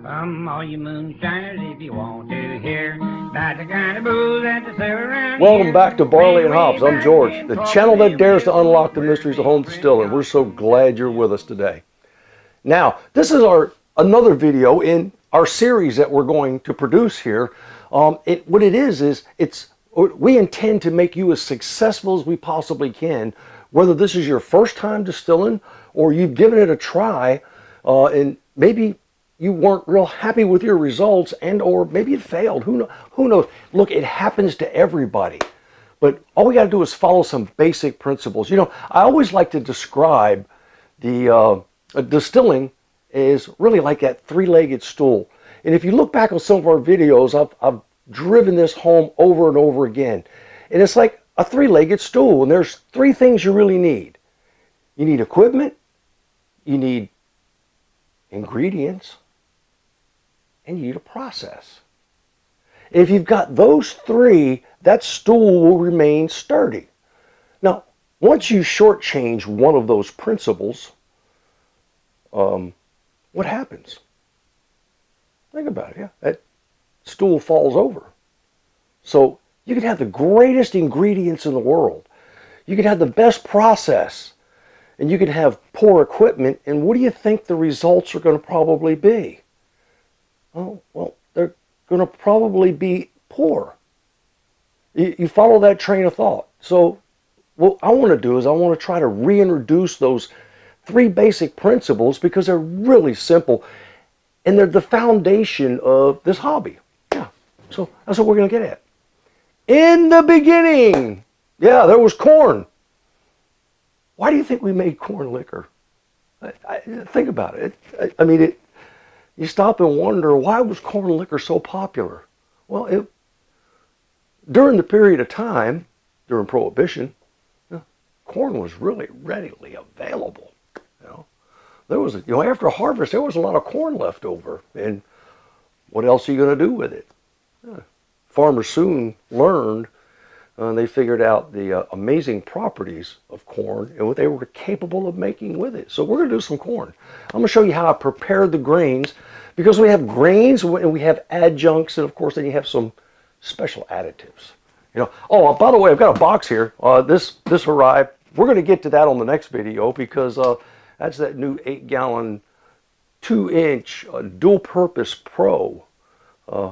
Come all you moonshiners if you want to hear about the kind of booze that they serve around Welcome here. back to Barley and Way Hops. I'm back George, in the Corpus channel that dares to Hill, unlock the where mysteries of St. home distilling. We're so John glad you're with us today. Now, this is another video in our series that we're going to produce here. What it is we intend to make you as successful as we possibly can, whether this is your first time distilling or you've given it a try, and maybe you weren't real happy with your results, and or maybe it failed. Who knows? Look, it happens to everybody. But all we got to do is follow some basic principles. You know, I always like to describe the distilling is really like that three-legged stool. And if you look back on some of our videos, I've driven this home over and over again. And it's like a three-legged stool, and there's three things you really need. You need equipment, you need ingredients, and you need a process. If you've got those three, that stool will remain sturdy. Now, once you shortchange one of those principles, what happens? Think about it. Yeah, that stool falls over. So you could have the greatest ingredients in the world. You could have the best process, and you could have poor equipment, and what do you think the results are going to probably be? Oh, well, they're going to probably be poor. You follow that train of thought. So what I want to do is I want to try to reintroduce those three basic principles because they're really simple and they're the foundation of this hobby. Yeah, so that's what we're going to get at. In the beginning, yeah, there was corn. Why do you think we made corn liquor? Think about it. You stop and wonder, why was corn liquor so popular? Well, during the period of time, during Prohibition, corn was really readily available. There was, after harvest, there was a lot of corn left over. And what else are you going to do with it? Farmers soon learned, they figured out the amazing properties of corn and what they were capable of making with it. So we're going to do some corn. I'm going to show you how I prepared the grains, because we have grains and we have adjuncts, and of course then you have some special additives. Oh, by the way, I've got a box here. This arrived. We're going to get to that on the next video, because that's that new 8-gallon, 2-inch dual-purpose Pro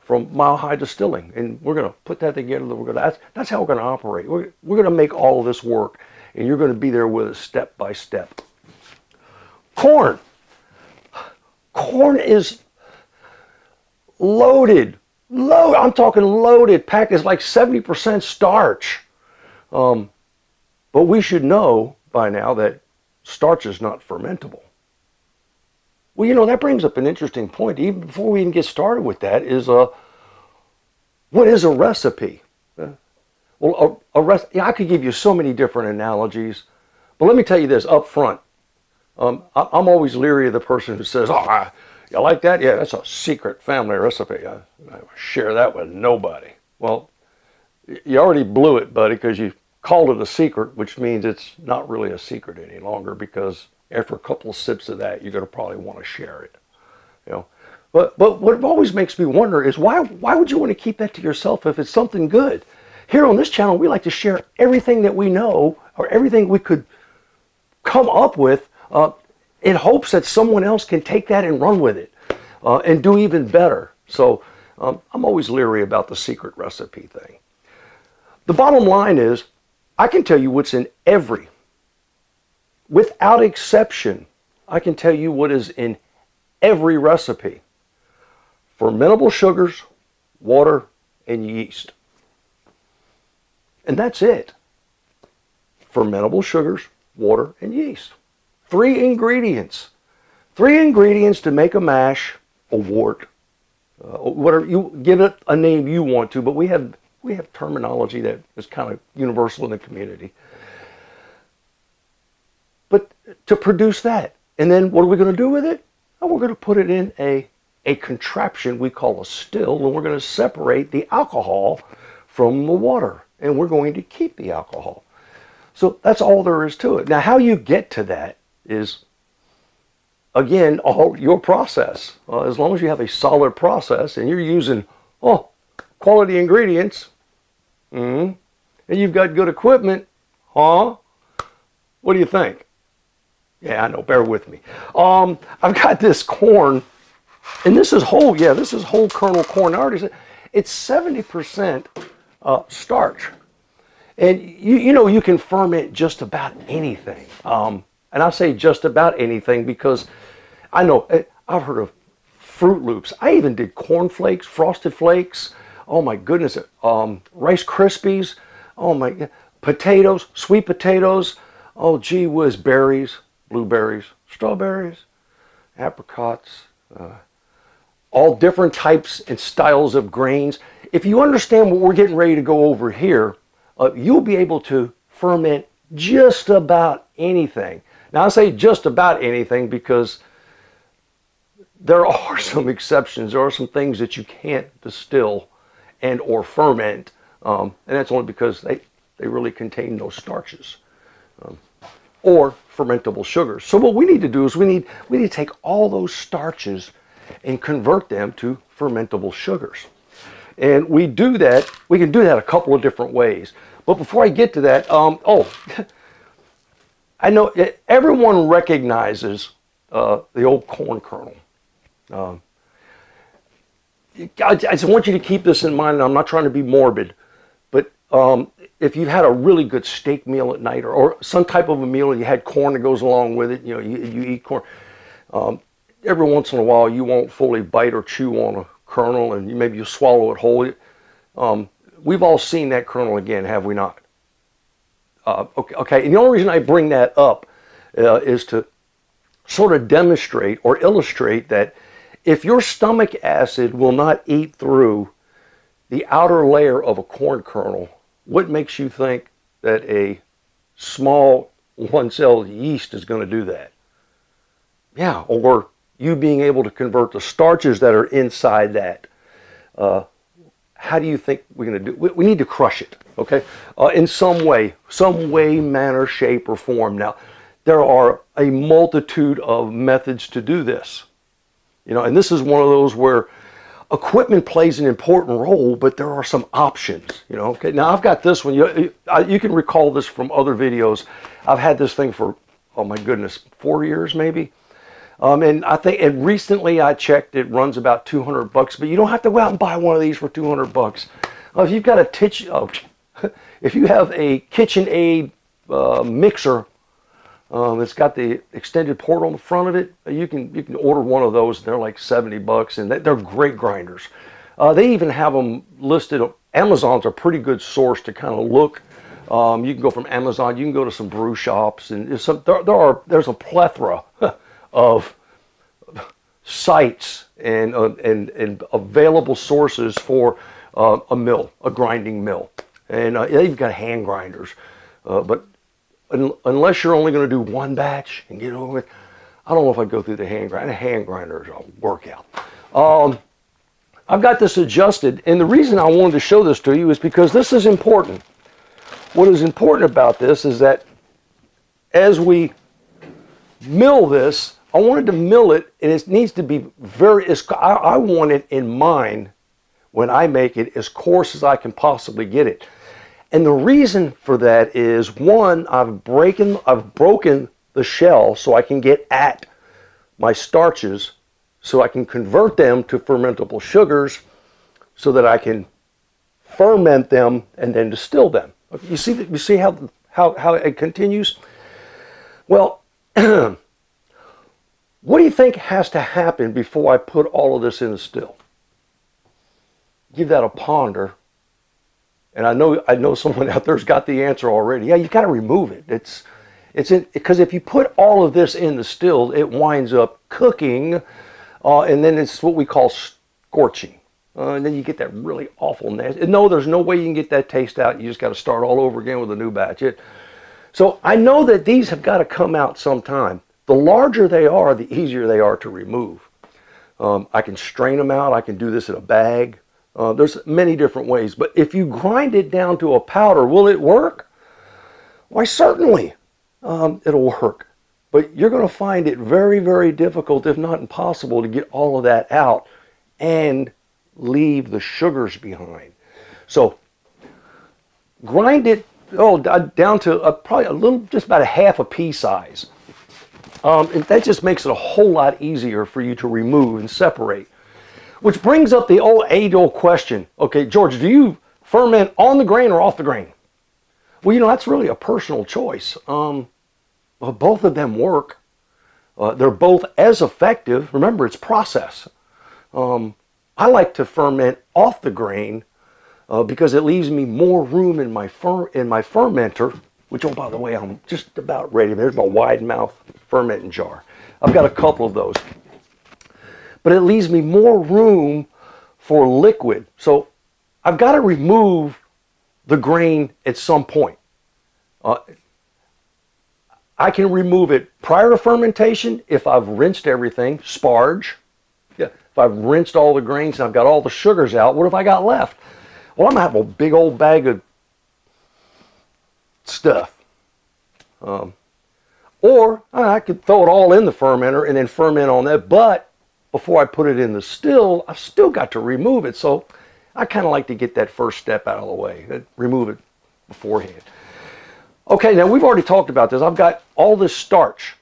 from Mile High Distilling, and we're going to put that together. That's how we're going to operate. We're going to make all of this work, and you're going to be there with us step by step. Corn. Corn is loaded. I'm talking loaded. Packed is like 70% starch. But we should know by now that starch is not fermentable. Well, that brings up an interesting point. Even before we even get started with that, is what is a recipe? I could give you so many different analogies, but let me tell you this up front. I'm always leery of the person who says, "Oh, you like that? Yeah, that's a secret family recipe. I share that with nobody." Well, you already blew it, buddy, because you called it a secret, which means it's not really a secret any longer, because after a couple of sips of that, you're going to probably want to share it. But what always makes me wonder is why would you want to keep that to yourself if it's something good? Here on this channel, we like to share everything that we know, or everything we could come up with, in hopes that someone else can take that and run with it and do even better. So I'm always leery about the secret recipe thing. The bottom line is, I can tell you what's in every, without exception, I can tell you what is in every recipe. Fermentable sugars, water, and yeast. And that's it. Fermentable sugars, water, and yeast. Three ingredients. Three ingredients to make a mash, a wort, whatever, you give it a name you want to, but we have terminology that is kind of universal in the community. But to produce that, and then what are we going to do with it? Oh, we're going to put it in a contraption we call a still, and we're going to separate the alcohol from the water, and we're going to keep the alcohol. So that's all there is to it. Now, how you get to that is again, all your process. As long as you have a solid process and you're using quality ingredients, and you've got good equipment, what do you think? Yeah, I know, bear with me. I've got this corn, and this is whole, this is whole kernel corn. I already said it's 70% starch. And you know, you can ferment just about anything. And I say just about anything because I know, I've heard of Fruit Loops. I even did corn flakes, Frosted Flakes. Oh my goodness. Rice Krispies. Oh my God. Potatoes, sweet potatoes. Oh gee whiz, berries, blueberries, strawberries, apricots, all different types and styles of grains. If you understand what we're getting ready to go over here, you'll be able to ferment just about anything. Now I say just about anything because there are some exceptions. There are some things that you can't distill and or ferment, and that's only because they really contain no starches or fermentable sugars. So what we need to do is we need to take all those starches and convert them to fermentable sugars. And we can do that a couple of different ways. But before I get to that, I know everyone recognizes the old corn kernel. I just want you to keep this in mind, and I'm not trying to be morbid, but if you've had a really good steak meal at night or some type of a meal and you had corn that goes along with it, you know, you eat corn, every once in a while you won't fully bite or chew on a kernel, and maybe you swallow it whole. We've all seen that kernel again, have we not? Okay, and the only reason I bring that up is to sort of demonstrate or illustrate that if your stomach acid will not eat through the outer layer of a corn kernel, what makes you think that a small one-celled yeast is going to do that? Yeah, or you being able to convert the starches that are inside that. How do you think we're going to do? We need to crush it, okay? In some way, manner, shape, or form. Now, there are a multitude of methods to do this. You know, and this is one of those where equipment plays an important role, but there are some options, you know. Okay, now I've got this one. You can recall this from other videos. I've had this thing for, oh my goodness, 4 years maybe. And I think, and recently I checked, it runs about $200, but you don't have to go out and buy one of these for $200. If you've got if you have a KitchenAid mixer, it's got the extended port on the front of it. You can order one of those. They're like $70, and they're great grinders. They even have them listed. Amazon's a pretty good source to kind of look. You can go from Amazon. You can go to some brew shops, and there's a plethora of sites and available sources for a grinding mill, and they've got hand grinders, but unless you're only going to do one batch and get over with, I don't know if I'd go through the hand grinder. Hand grinder is a workout. I've got this adjusted, and the reason I wanted to show this to you is because this is important. What is important about this is that as we mill this, I wanted to mill it, and it needs to be I want it in mind when I make it as coarse as I can possibly get it. And the reason for that is, one, I've broken the shell so I can get at my starches, so I can convert them to fermentable sugars, so that I can ferment them and then distill them. You see how it continues? Well, what do you think has to happen before I put all of this in the still? Give that a ponder. And I know someone out there's got the answer already. Yeah, you've got to remove it. Because if you put all of this in the still, it winds up cooking, and then it's what we call scorching. And then you get that really awful nasty. No, there's no way you can get that taste out. You just got to start all over again with a new batch. So I know that these have got to come out sometime. The larger they are, the easier they are to remove. I can strain them out. I can do this in a bag. There's many different ways. But if you grind it down to a powder, will it work? Why, certainly it'll work. But you're going to find it very, very difficult, if not impossible, to get all of that out and leave the sugars behind. So grind it down to probably a little, just about a half a pea size. And that just makes it a whole lot easier for you to remove and separate. Which brings up the age-old question. Okay, George, do you ferment on the grain or off the grain? Well, that's really a personal choice. Well, both of them work. They're both as effective. Remember, it's process. I like to ferment off the grain because it leaves me more room in my fermenter, which, oh, by the way, I'm just about ready. There's my wide mouth fermenting jar. I've got a couple of those. But it leaves me more room for liquid. So I've got to remove the grain at some point. I can remove it prior to fermentation if I've rinsed everything, sparge. Yeah, if I've rinsed all the grains and I've got all the sugars out, what have I got left? Well, I'm going to have a big old bag of stuff. Or I could throw it all in the fermenter and then ferment on that, but before I put it in the still, I've still got to remove it. So I kind of like to get that first step out of the way, remove it beforehand. Okay, now we've already talked about this. I've got all this starch.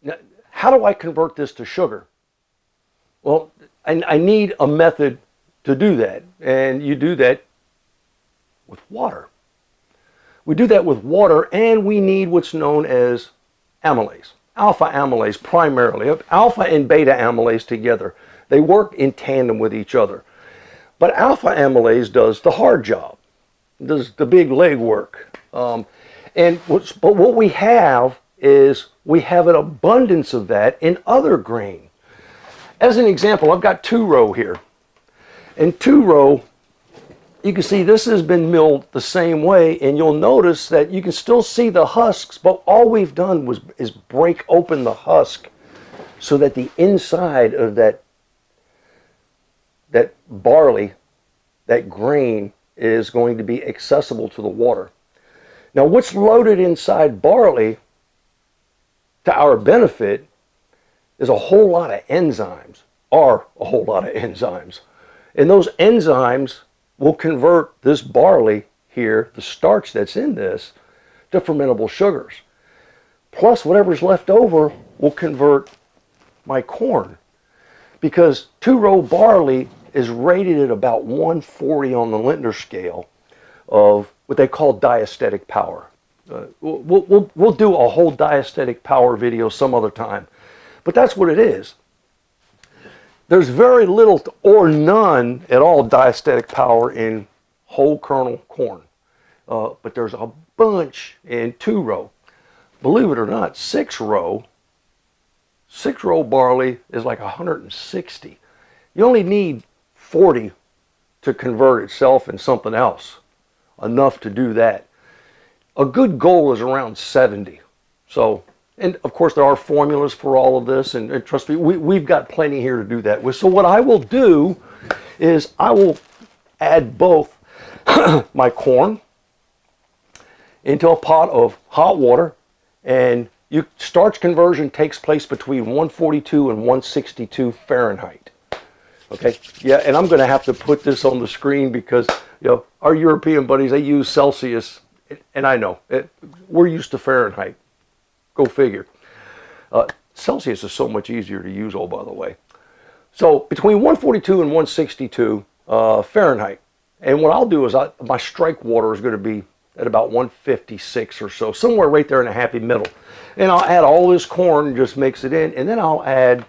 Now, how do I convert this to sugar? Well, I need a method to do that, and you do that with water. We do that with water, and we need what's known as amylase. Alpha amylase primarily. Alpha and beta amylase together. They work in tandem with each other. But alpha amylase does the hard job. It does the big leg work. But what we have is we have an abundance of that in other grain. As an example, I've got 2-row here. And 2-row, you can see this has been milled the same way, and you'll notice that you can still see the husks, but all we've done is break open the husk so that the inside of that barley, that grain, is going to be accessible to the water. Now, what's loaded inside barley, to our benefit, is a whole lot of enzymes, And those enzymes will convert this barley here, the starch that's in this, to fermentable sugars. Plus, whatever's left over will convert my corn. Because 2-row barley is rated at about 140 on the Lintner scale of what they call diastatic power. We'll do a whole diastatic power video some other time. But that's what it is. There's very little or none at all diastatic power in whole kernel corn. But there's a bunch in 2-row. Believe it or not, 6-row barley is like 160. You only need 40 to convert itself in something else. Enough to do that. A good goal is around 70. So, and of course there are formulas for all of this, and trust me, we've got plenty here to do that with. So what I will do is I will add both my corn into a pot of hot water, and starch conversion takes place between 142 and 162 Fahrenheit. Okay, yeah, and I'm going to have to put this on the screen because our European buddies, they use Celsius, and I know we're used to Fahrenheit. Go figure. Celsius is so much easier to use, by the way. So between 142 and 162 Fahrenheit. And what I'll do is my strike water is going to be at about 156 or so, somewhere right there in the happy middle. And I'll add all this corn and just mix it in, and then I'll add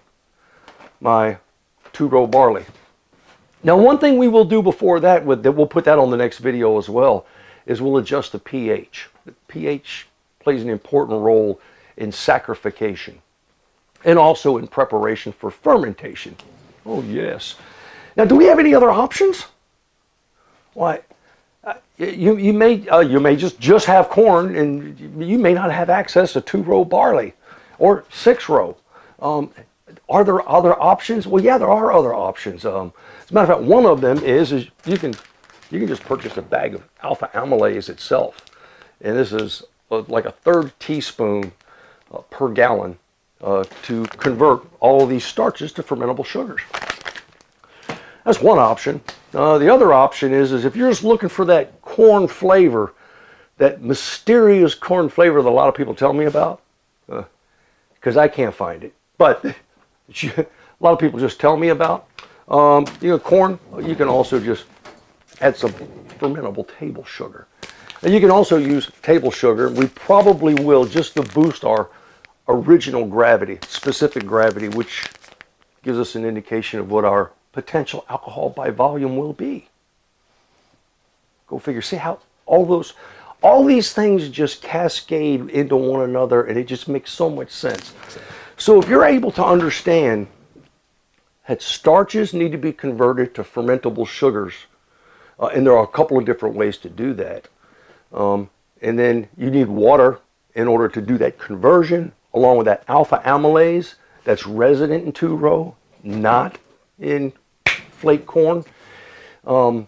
my 2-row barley. Now, one thing we will do before that, we'll put that on the next video as well, is we'll adjust the pH. The pH plays an important role in saccharification and also in preparation for fermentation. Oh, yes. Now, do we have any other options? Why, you may just have corn, and you may not have access to 2-row barley or 6-row. Are there other options? Well, yeah, there are other options. As a matter of fact, one of them is you can just purchase a bag of alpha amylase itself, and this is like a 1/3 teaspoon per gallon to convert all of these starches to fermentable sugars. That's one option. The other option is if you're just looking for that corn flavor, that mysterious corn flavor that a lot of people tell me about, because I can't find it, but a lot of people just tell me about. Corn, you can also just add some fermentable table sugar. And you can also use table sugar. We probably will, just to boost our original gravity, specific gravity, which gives us an indication of what our potential alcohol by volume will be. Go figure. See how all these things just cascade into one another, and it just makes so much sense. So if you're able to understand that starches need to be converted to fermentable sugars, and there are a couple of different ways to do that, and then you need water in order to do that conversion, along with that alpha amylase that's resident in 2-row, not in flake corn. In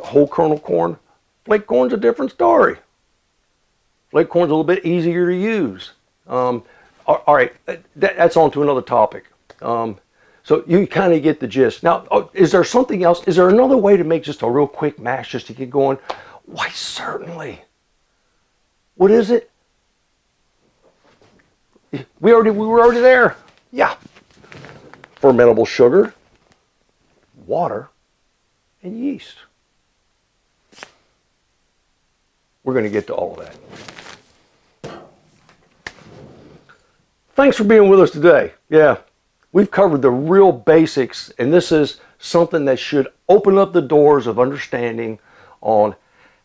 whole kernel corn. Flake corn's a different story. Flake corn's a little bit easier to use. All right, that's on to another topic. So you kind of get the gist. Now, is there something else? Is there another way to make just a real quick mash just to get going? Why, certainly. What is it? We were already there. Yeah. Fermentable sugar, water, and yeast. We're going to get to all of that. Thanks for being with us today. Yeah, we've covered the real basics, and this is something that should open up the doors of understanding on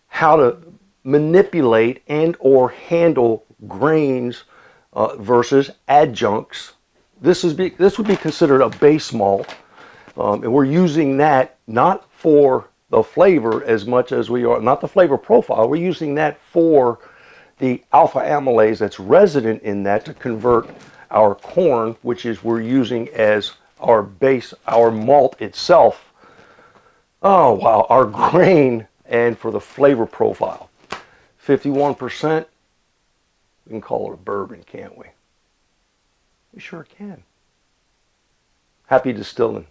how to manipulate and or handle grains versus adjuncts. This would be considered a base malt, and we're using that not for the flavor as much as we are, not the flavor profile, we're using that for the alpha amylase that's resident in that to convert our corn, which is we're using as our base, our malt itself. Oh wow, our grain, and for the flavor profile. 51%, we can call it a bourbon, can't we? We sure can. Happy distilling.